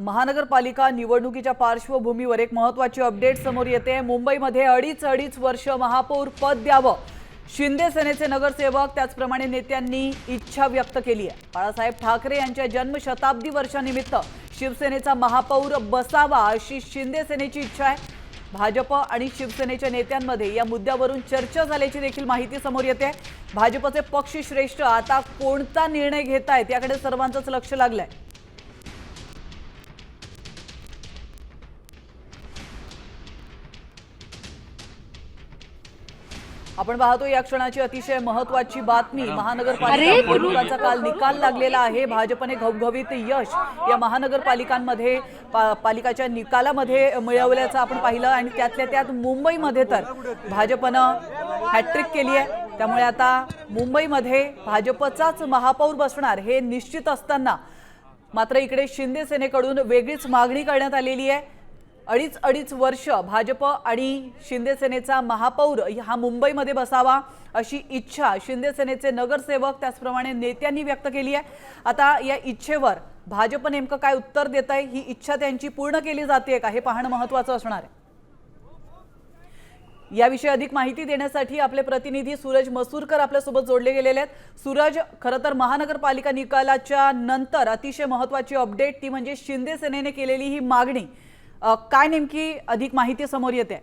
महानगरपालिका निवडणुकीच्या पार्श्वभूमीवर एक महत्त्वाची अपडेट समोर येते। मुंबईमध्ये अडीच वर्ष महापौर पद द्यावं, शिंदे सेनेचे नगरसेवक त्याचप्रमाणे नेत्यांनी इच्छा व्यक्त केली आहे। बाळासाहेब ठाकरे यांच्या जन्मशताब्दी वर्षानिमित्त शिवसेनेचा महापौर बसावा अशी शिंदे सेनेची इच्छा आहे। भाजप आणि शिवसेनेच्या नेत्यांमध्ये या मुद्द्यावरून चर्चा झाल्याची देखील माहिती समोर येते। भाजपचे पक्षश्रेष्ठ आता कोणता निर्णय घेत आहेत याकडे सर्वांचंच लक्ष लागलंय। आपण पाहतो या क्षणाची अतिशय महत्त्वाची बातमी। महानगरपालिका निवडणुकांचा काल निकाल लागलेला आहे। भाजपने घवघवीत यश या महानगरपालिकांमध्ये पालिकाच्या निकालामध्ये मिळवल्याचं आपण पाहिलं आणि त्यातल्या त्यात मुंबईमध्ये तर भाजपनं हॅट्रिक केली आहे। त्यामुळे आता मुंबईमध्ये भाजपचाच महापौर बसणार हे निश्चित असताना मात्र इकडे शिंदे सेनेकडून वेगळीच मागणी करण्यात आलेली आहे। अडीच वर्ष भाजप आणि शिंदे सेनेचा महापौर हा मुंबईमध्ये बसावा अशी इच्छा शिंदे सेनेचे नगरसेवक त्याचप्रमाणे नेत्यांनी व्यक्त केली आहे। आता या इच्छेवर भाजप नेमकं काय उत्तर देत आहे, ही इच्छा त्यांची पूर्ण केली जाते का हे पाहणं महत्त्वाचं असणार आहे। याविषयी अधिक माहिती देण्यासाठी आपले प्रतिनिधी सूरज मसूरकर आपल्यासोबत जोडले गेलेले आहेत। सूरज, खरं तर महानगरपालिका निकालाच्या नंतर अतिशय महत्त्वाची अपडेट ती म्हणजे शिंदे सेनेने केलेली ही मागणी, काय नेमकी अधिक माहिती समोर येते?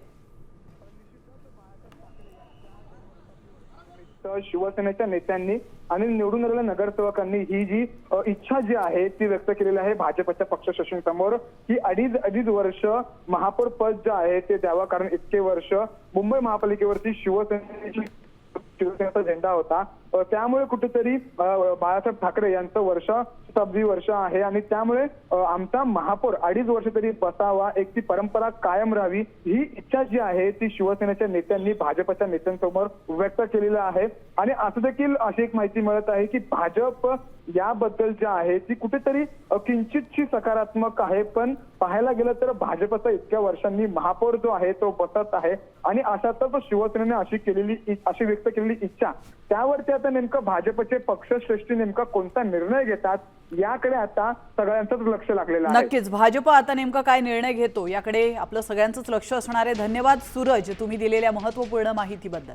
शिवसेनेच्या नेत्यांनी आणि निवडून आलेल्या नगरसेवकांनी ही जी इच्छा जी आहे ती व्यक्त केलेली आहे भाजपच्या पक्षश्रेष्ठींसमोर की अडीच वर्ष महापौर पद जे आहे ते द्यावं, कारण इतके वर्ष मुंबई महापालिकेवरती शिवसेनेचा झेंडा होता। त्यामुळे कुठेतरी बाळासाहेब ठाकरे यांचं शताब्दी वर्ष आहे आणि त्यामुळे आमचा महापौर 2.5 वर्ष तरी बसावा, एक ती परंपरा कायम राहावी ही इच्छा जी आहे ती शिवसेनेच्या नेत्यांनी भाजपच्या नेत्यांसमोर व्यक्त केलेली आहे। आणि असं देखील अशी एक माहिती मिळत आहे की भाजप याबद्दल जे आहे ती कुठेतरी किंचितशी सकारात्मक आहे, पण पाहायला गेलं तर भाजपचा इतक्या वर्षांनी महापौर जो आहे तो बसत आहे आणि अशातच शिवसेनेने अशी व्यक्त केलेली इच्छा, त्यावरती आता नेमकं भाजपचे पक्षश्रेष्ठी नेमका कोणता निर्णय घेतात याकडे आता सगळ्यांचंच लक्ष लागलेलं आहे। नक्कीच भाजप आता नेमका काय निर्णय घेतो याकडे आपलं सगळ्यांचंच लक्ष असणार आहे। धन्यवाद सूरज, तुम्ही दिलेल्या महत्त्वपूर्ण माहितीबद्दल।